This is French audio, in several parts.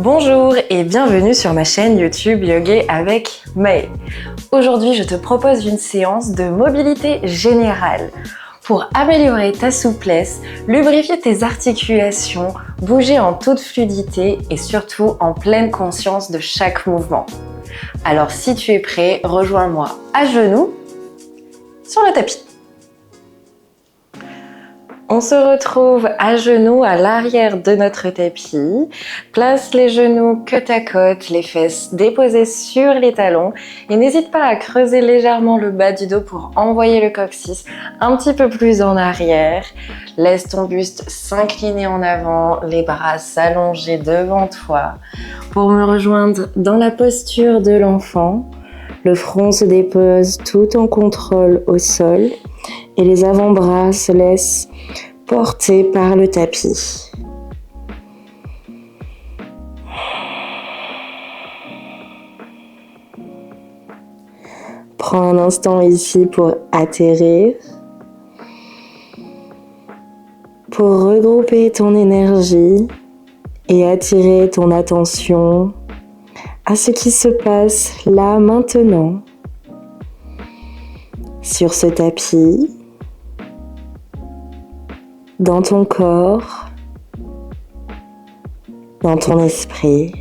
Bonjour et bienvenue sur ma chaîne YouTube Yoga avec May. Aujourd'hui, je te propose une séance de mobilité générale pour améliorer ta souplesse, lubrifier tes articulations, bouger en toute fluidité et surtout en pleine conscience de chaque mouvement. Alors si tu es prêt, rejoins-moi à genoux sur le tapis. On se retrouve à genoux à l'arrière de notre tapis. Place les genoux côte à côte, les fesses déposées sur les talons. Et n'hésite pas à creuser légèrement le bas du dos pour envoyer le coccyx un petit peu plus en arrière. Laisse ton buste s'incliner en avant, les bras s'allonger devant toi. Pour me rejoindre dans la posture de l'enfant, le front se dépose tout en contrôle au sol et les avant-bras se laissent porter par le tapis. Prends un instant ici pour atterrir, pour regrouper ton énergie et attirer ton attention à ce qui se passe là maintenant, sur ce tapis, dans ton corps, dans ton esprit.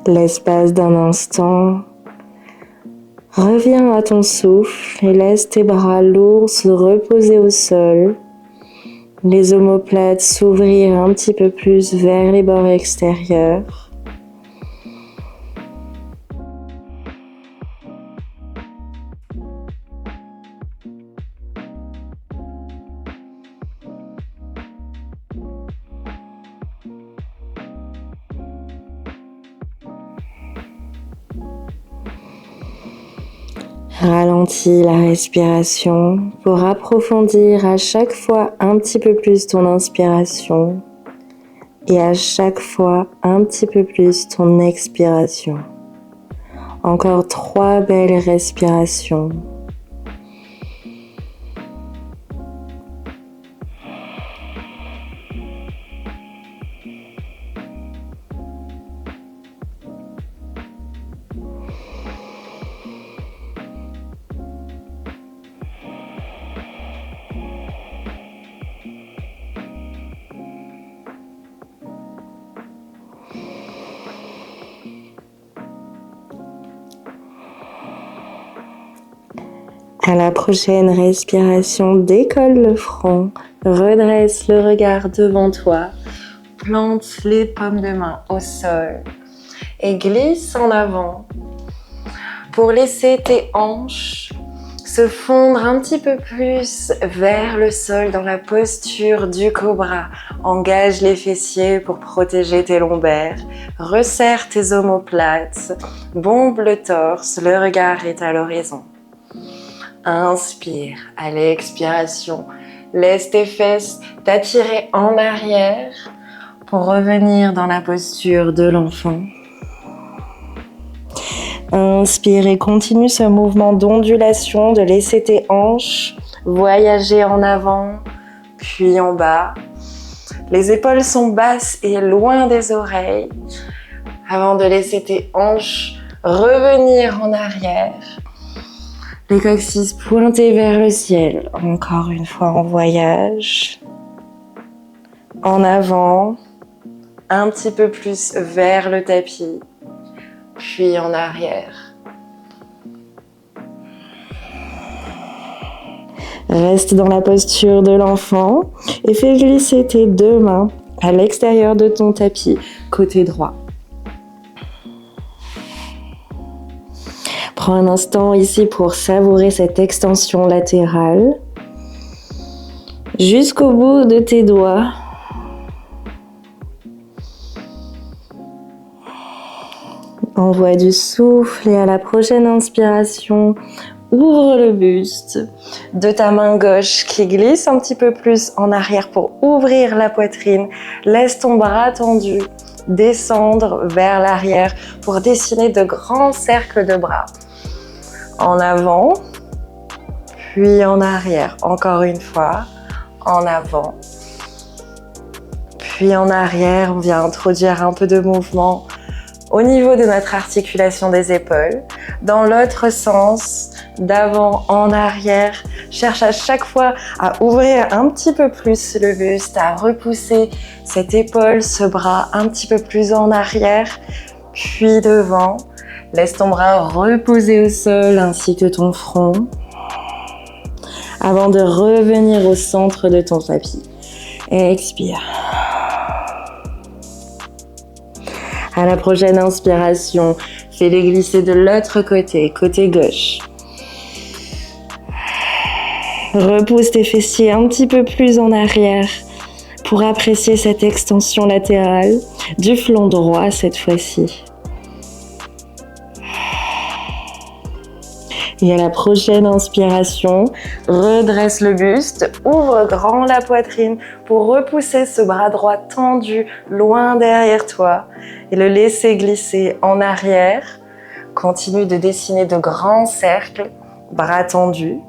L'espace d'un instant, reviens à ton souffle et laisse tes bras lourds se reposer au sol, les omoplates s'ouvrir un petit peu plus vers les bords extérieurs. Ralentis la respiration pour approfondir à chaque fois un petit peu plus ton inspiration et à chaque fois un petit peu plus ton expiration. Encore 3 belles respirations. À la prochaine respiration, décolle le front, redresse le regard devant toi, plante les paumes de main au sol et glisse en avant pour laisser tes hanches se fondre un petit peu plus vers le sol dans la posture du cobra. Engage les fessiers pour protéger tes lombaires, resserre tes omoplates, bombe le torse, le regard est à l'horizon. Inspire, à l'expiration, laisse tes fesses t'attirer en arrière pour revenir dans la posture de l'enfant. Inspire et continue ce mouvement d'ondulation, de laisser tes hanches voyager en avant, puis en bas. Les épaules sont basses et loin des oreilles, avant de laisser tes hanches revenir en arrière. Les coccyx pointés vers le ciel, encore une fois en voyage. En avant, un petit peu plus vers le tapis, puis en arrière. Reste dans la posture de l'enfant et fais glisser tes 2 mains à l'extérieur de ton tapis, côté droit. Prends un instant ici pour savourer cette extension latérale jusqu'au bout de tes doigts. Envoie du souffle et à la prochaine inspiration, ouvre le buste de ta main gauche qui glisse un petit peu plus en arrière pour ouvrir la poitrine. Laisse ton bras tendu descendre vers l'arrière pour dessiner de grands cercles de bras. En avant, puis en arrière. Encore une fois, en avant. Puis en arrière, on vient introduire un peu de mouvement au niveau de notre articulation des épaules. Dans l'autre sens, d'avant en arrière, cherche à chaque fois à ouvrir un petit peu plus le buste, à repousser cette épaule, ce bras un petit peu plus en arrière, puis devant. Laisse ton bras reposer au sol ainsi que ton front avant de revenir au centre de ton tapis. Expire. À la prochaine inspiration, fais-les glisser de l'autre côté, côté gauche. Repousse tes fessiers un petit peu plus en arrière pour apprécier cette extension latérale du flanc droit cette fois-ci. Et à la prochaine inspiration, redresse le buste, ouvre grand la poitrine pour repousser ce bras droit tendu loin derrière toi et le laisser glisser en arrière. Continue de dessiner de grands cercles, bras tendus.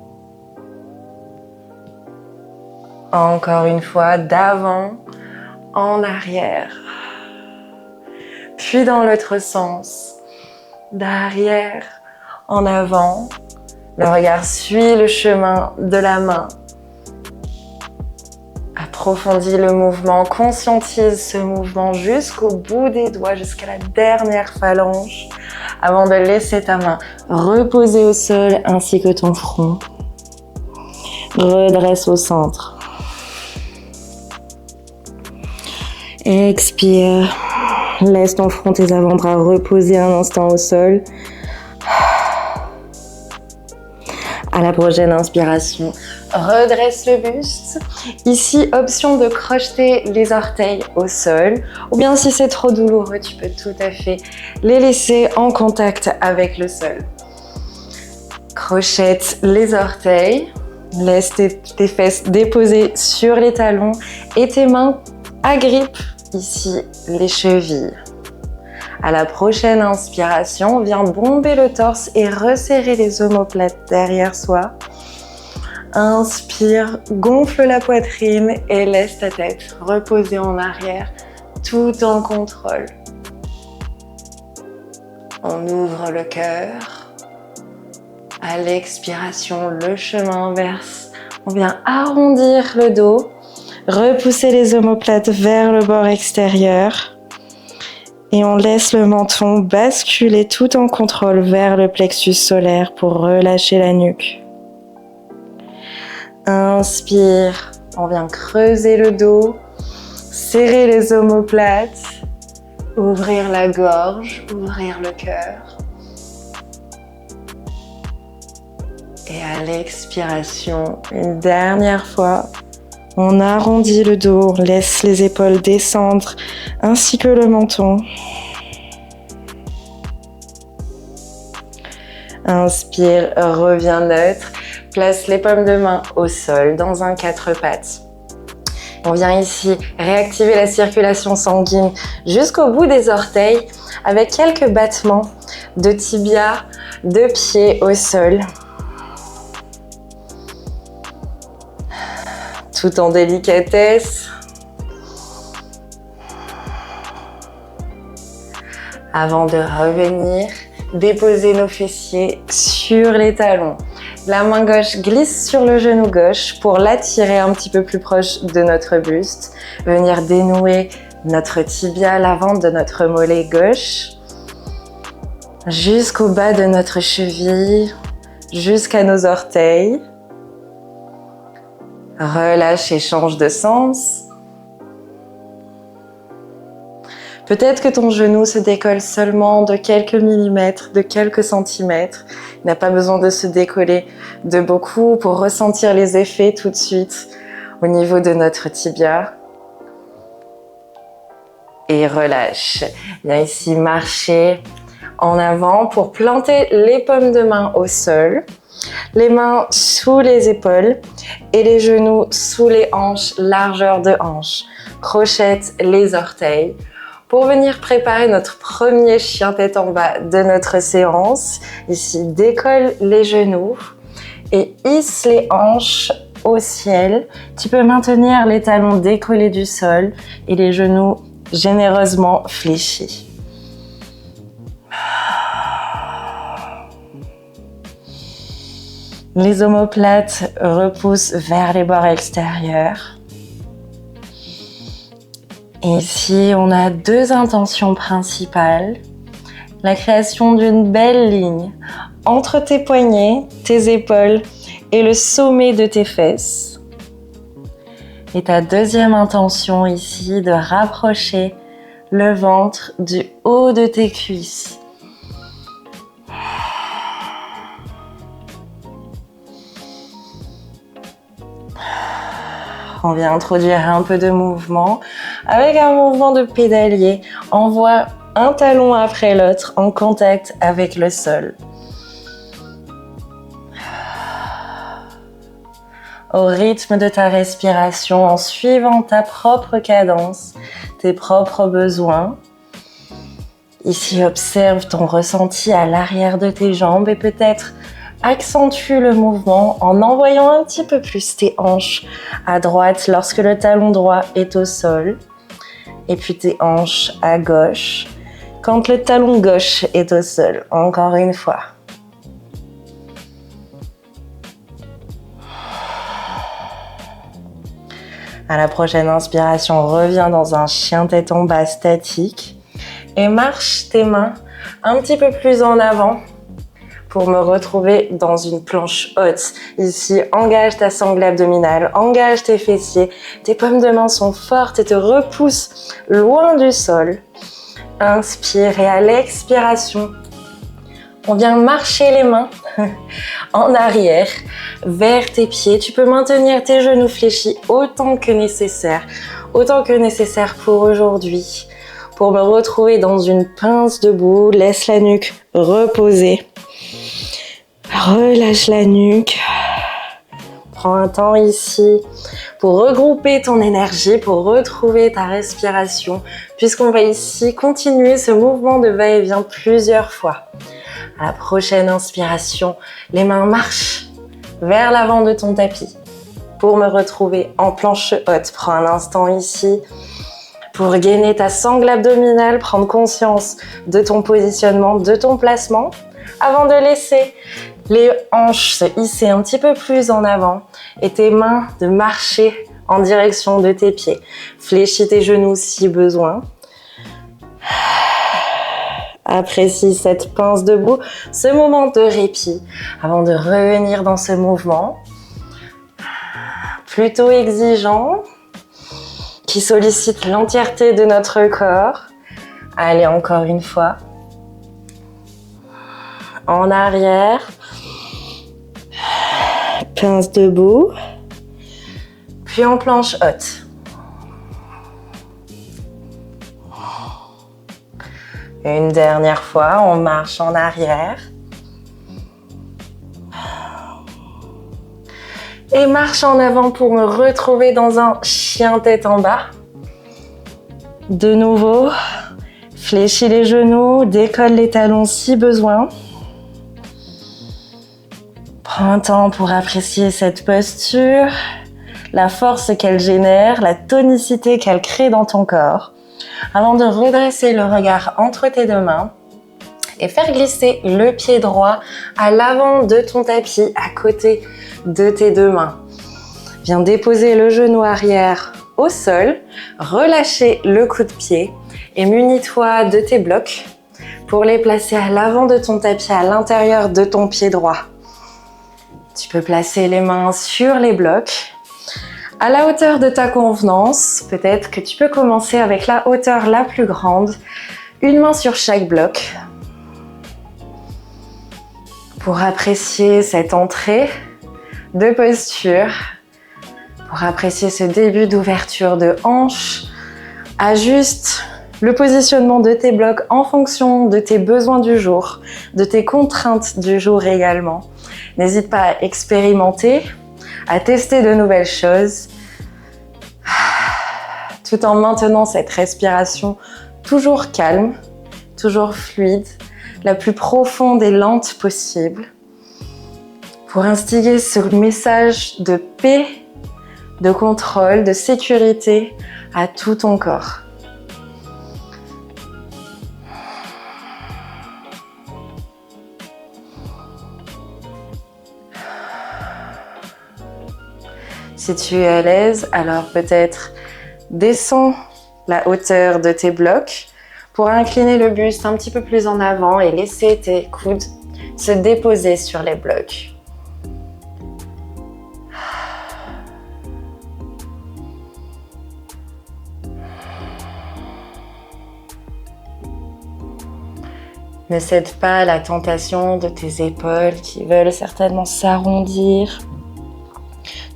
Encore une fois, d'avant, en arrière. Puis dans l'autre sens, d'arrière, en avant. Le regard suit le chemin de la main. Approfondis le mouvement, conscientise ce mouvement jusqu'au bout des doigts, jusqu'à la dernière phalange, avant de laisser ta main reposer au sol ainsi que ton front. Redresse au centre. Expire. Laisse ton front, tes avant-bras reposer un instant au sol. À la prochaine inspiration, redresse le buste. Ici, option de crocheter les orteils au sol. Ou bien si c'est trop douloureux, tu peux tout à fait les laisser en contact avec le sol. Crochette les orteils. Laisse tes fesses déposées sur les talons et tes mains agrippent ici les chevilles. À la prochaine inspiration, viens bomber le torse et resserrer les omoplates derrière soi. Inspire, gonfle la poitrine et laisse ta tête reposer en arrière tout en contrôle. On ouvre le cœur. À l'expiration, le chemin inverse. On vient arrondir le dos, repousser les omoplates vers le bord extérieur. Et on laisse le menton basculer tout en contrôle vers le plexus solaire pour relâcher la nuque. Inspire, on vient creuser le dos, serrer les omoplates, ouvrir la gorge, ouvrir le cœur. Et à l'expiration, une dernière fois, on arrondit le dos, on laisse les épaules descendre, ainsi que le menton. Inspire, reviens neutre. Place les paumes de main au sol, dans un 4 pattes. On vient ici réactiver la circulation sanguine jusqu'au bout des orteils, avec quelques battements de tibia, de pieds au sol. Tout en délicatesse. Avant de revenir, déposer nos fessiers sur les talons. La main gauche glisse sur le genou gauche pour l'attirer un petit peu plus proche de notre buste. Venir dénouer notre tibia, l'avant de notre mollet gauche, jusqu'au bas de notre cheville, jusqu'à nos orteils. Relâche et change de sens. Peut-être que ton genou se décolle seulement de quelques millimètres, de quelques centimètres. Il n'a pas besoin de se décoller de beaucoup pour ressentir les effets tout de suite au niveau de notre tibia. Et relâche. Viens ici marcher en avant pour planter les paumes de main au sol. Les mains sous les épaules et les genoux sous les hanches, largeur de hanche. Crochette les orteils pour venir préparer notre premier chien tête en bas de notre séance. Ici, décolle les genoux et hisse les hanches au ciel. Tu peux maintenir les talons décollés du sol et les genoux généreusement fléchis. Les omoplates repoussent vers les bords extérieurs. Et ici, on a deux intentions principales. La création d'une belle ligne entre tes poignets, tes épaules et le sommet de tes fesses. Et ta deuxième intention ici, de rapprocher le ventre du haut de tes cuisses. On vient introduire un peu de mouvement. Avec un mouvement de pédalier, envoie un talon après l'autre en contact avec le sol. Au rythme de ta respiration, en suivant ta propre cadence, tes propres besoins. Ici, observe ton ressenti à l'arrière de tes jambes et peut-être accentue le mouvement en envoyant un petit peu plus tes hanches à droite lorsque le talon droit est au sol et puis tes hanches à gauche quand le talon gauche est au sol. Encore une fois. À la prochaine inspiration, reviens dans un chien tête en bas statique et marche tes mains un petit peu plus en avant pour me retrouver dans une planche haute. Ici, engage ta sangle abdominale, engage tes fessiers, tes paumes de main sont fortes et te repoussent loin du sol. Inspire et à l'expiration, on vient marcher les mains en arrière vers tes pieds. Tu peux maintenir tes genoux fléchis autant que nécessaire pour aujourd'hui. Pour me retrouver dans une pince debout, laisse la nuque reposer. Relâche la nuque. Prends un temps ici pour regrouper ton énergie, pour retrouver ta respiration, puisqu'on va ici continuer ce mouvement de va-et-vient plusieurs fois. À la prochaine inspiration, les mains marchent vers l'avant de ton tapis. Pour me retrouver en planche haute, prends un instant ici pour gainer ta sangle abdominale, prendre conscience de ton positionnement, de ton placement, avant de laisser les hanches se hisser un petit peu plus en avant et tes mains de marcher en direction de tes pieds. Fléchis tes genoux si besoin. Apprécie cette pince debout, ce moment de répit avant de revenir dans ce mouvement plutôt exigeant qui sollicite l'entièreté de notre corps. Allez, encore une fois. En arrière. Pince debout. Puis en planche haute. Une dernière fois, on marche en arrière. Et marche en avant pour me retrouver dans un chien tête en bas. De nouveau, fléchis les genoux, décolle les talons si besoin. Prends un temps pour apprécier cette posture, la force qu'elle génère, la tonicité qu'elle crée dans ton corps. Avant de redresser le regard entre tes deux mains et faire glisser le pied droit à l'avant de ton tapis, à côté de tes deux mains. Viens déposer le genou arrière au sol, relâcher le coup de pied et munis-toi de tes blocs pour les placer à l'avant de ton tapis, à l'intérieur de ton pied droit. Tu peux placer les mains sur les blocs à la hauteur de ta convenance. Peut-être que tu peux commencer avec la hauteur la plus grande, une main sur chaque bloc pour apprécier cette entrée de posture, pour apprécier ce début d'ouverture de hanche. Ajuste le positionnement de tes blocs en fonction de tes besoins du jour, de tes contraintes du jour également. N'hésite pas à expérimenter, à tester de nouvelles choses, tout en maintenant cette respiration toujours calme, toujours fluide, la plus profonde et lente possible. pour instiller ce message de paix, de contrôle, de sécurité à tout ton corps. Si tu es à l'aise, alors peut-être descends la hauteur de tes blocs pour incliner le buste un petit peu plus en avant et laisser tes coudes se déposer sur les blocs. Ne cède pas à la tentation de tes épaules qui veulent certainement s'arrondir.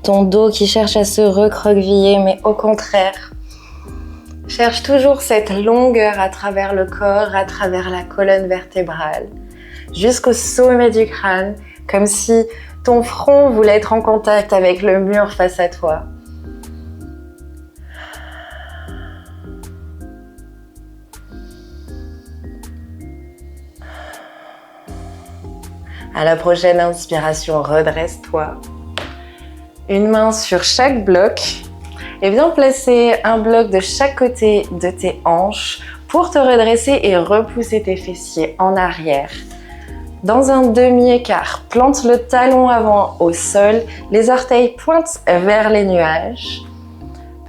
Ton dos qui cherche à se recroqueviller, mais au contraire, cherche toujours cette longueur à travers le corps, à travers la colonne vertébrale, jusqu'au sommet du crâne, comme si ton front voulait être en contact avec le mur face à toi. À la prochaine inspiration, redresse-toi. Une main sur chaque bloc et viens placer un bloc de chaque côté de tes hanches pour te redresser et repousser tes fessiers en arrière. Dans un demi-écart, plante le talon avant au sol, les orteils pointent vers les nuages.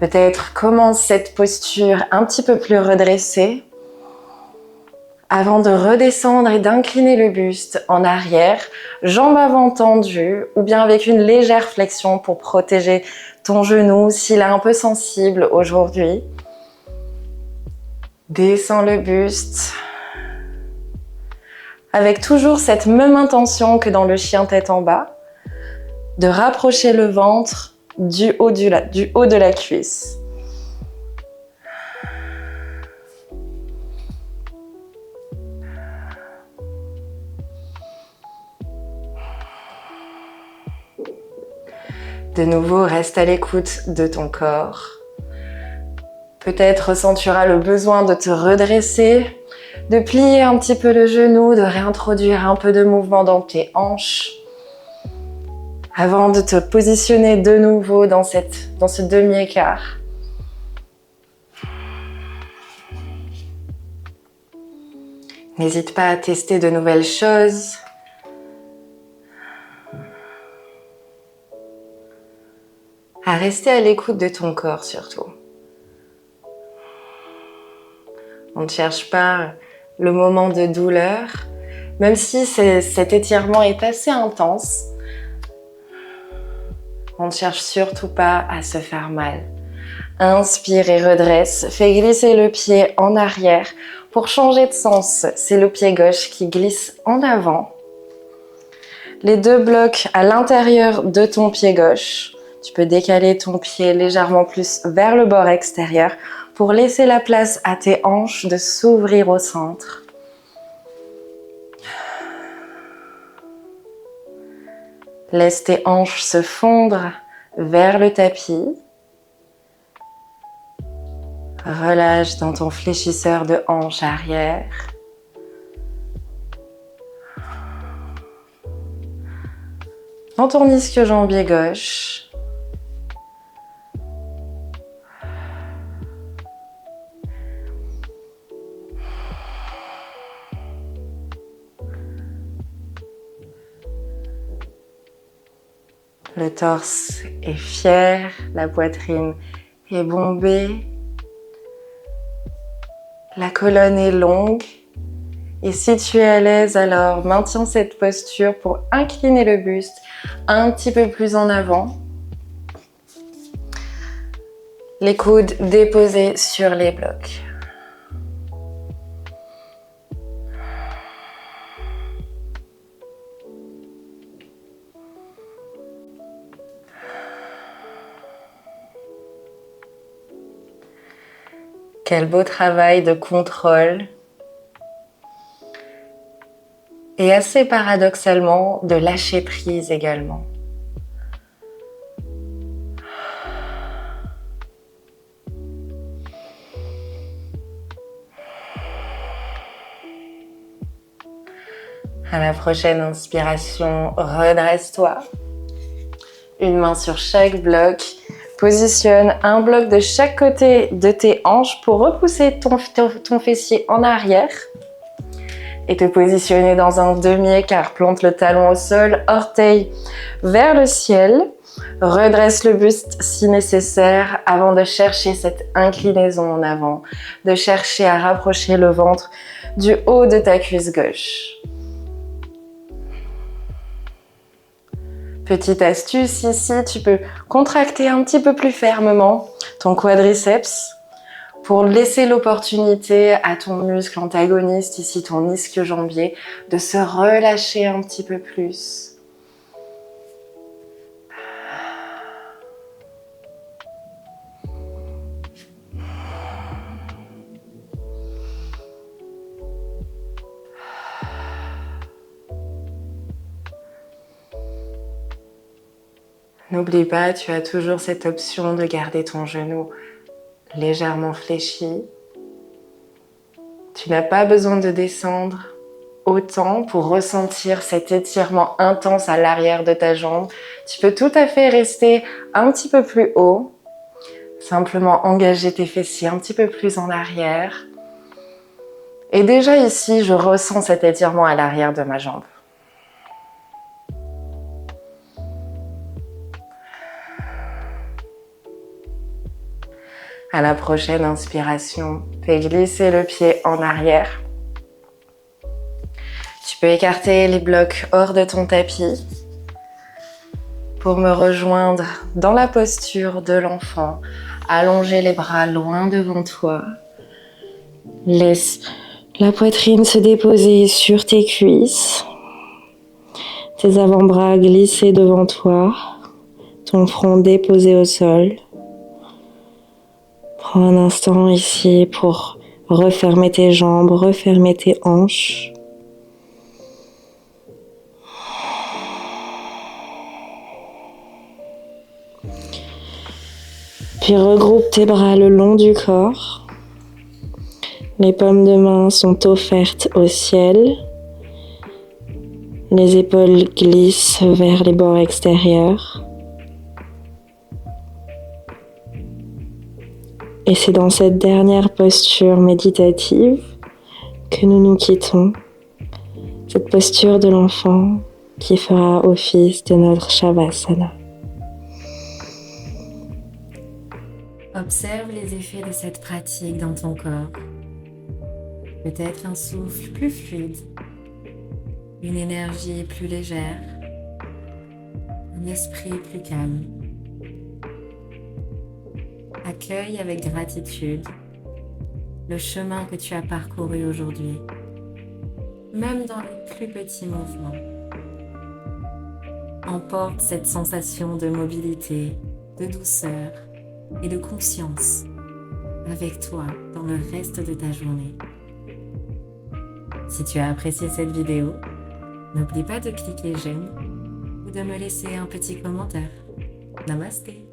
Peut-être commence cette posture un petit peu plus redressée avant de redescendre et d'incliner le buste en arrière, jambes avant tendues ou bien avec une légère flexion pour protéger ton genou s'il est un peu sensible aujourd'hui. Descends le buste avec toujours cette même intention que dans le chien tête en bas, de rapprocher le ventre du haut de la cuisse. De nouveau, reste à l'écoute de ton corps. Peut-être ressentiras le besoin de te redresser, de plier un petit peu le genou, de réintroduire un peu de mouvement dans tes hanches avant de te positionner de nouveau dans ce demi-écart. N'hésite pas à tester de nouvelles choses. À rester à l'écoute de ton corps surtout. On ne cherche pas le moment de douleur, même si cet étirement est assez intense. On ne cherche surtout pas à se faire mal. Inspire et redresse, fais glisser le pied en arrière. Pour changer de sens, c'est le pied gauche qui glisse en avant. Les deux blocs à l'intérieur de ton pied gauche. Tu peux décaler ton pied légèrement plus vers le bord extérieur pour laisser la place à tes hanches de s'ouvrir au centre. Laisse tes hanches se fondre vers le tapis. Relâche dans ton fléchisseur de hanche arrière. Dans ton ischio-jambier gauche. Le torse est fier, la poitrine est bombée, la colonne est longue. Et si tu es à l'aise, alors maintiens cette posture pour incliner le buste un petit peu plus en avant. Les coudes déposés sur les blocs. Quel beau travail de contrôle. Et assez paradoxalement, de lâcher prise également. À la prochaine inspiration, redresse-toi. Une main sur chaque bloc. Positionne un bloc de chaque côté de tes hanches pour repousser ton fessier en arrière et te positionner dans un demi-écart. Plante le talon au sol, orteil vers le ciel. Redresse le buste si nécessaire avant de chercher cette inclinaison en avant, de chercher à rapprocher le ventre du haut de ta cuisse gauche. Petite astuce ici, tu peux contracter un petit peu plus fermement ton quadriceps pour laisser l'opportunité à ton muscle antagoniste, ici ton ischio-jambier, de se relâcher un petit peu plus. N'oublie pas, tu as toujours cette option de garder ton genou légèrement fléchi. Tu n'as pas besoin de descendre autant pour ressentir cet étirement intense à l'arrière de ta jambe. Tu peux tout à fait rester un petit peu plus haut, simplement engager tes fessiers un petit peu plus en arrière. Et déjà ici, je ressens cet étirement à l'arrière de ma jambe. À la prochaine inspiration, fais glisser le pied en arrière. Tu peux écarter les blocs hors de ton tapis pour me rejoindre dans la posture de l'enfant. Allonger les bras loin devant toi. Laisse la poitrine se déposer sur tes cuisses. Tes avant-bras glisser devant toi. Ton front déposé au sol. Prends un instant ici pour refermer tes jambes, refermer tes hanches. Puis regroupe tes bras le long du corps. Les paumes de main sont offertes au ciel. Les épaules glissent vers les bords extérieurs. Et c'est dans cette dernière posture méditative que nous nous quittons. Cette posture de l'enfant qui fera office de notre Shavasana. Observe les effets de cette pratique dans ton corps. Peut-être un souffle plus fluide, une énergie plus légère, un esprit plus calme. Accueille avec gratitude le chemin que tu as parcouru aujourd'hui, même dans les plus petits mouvements. Emporte cette sensation de mobilité, de douceur et de conscience avec toi dans le reste de ta journée. Si tu as apprécié cette vidéo, n'oublie pas de cliquer j'aime ou de me laisser un petit commentaire. Namasté!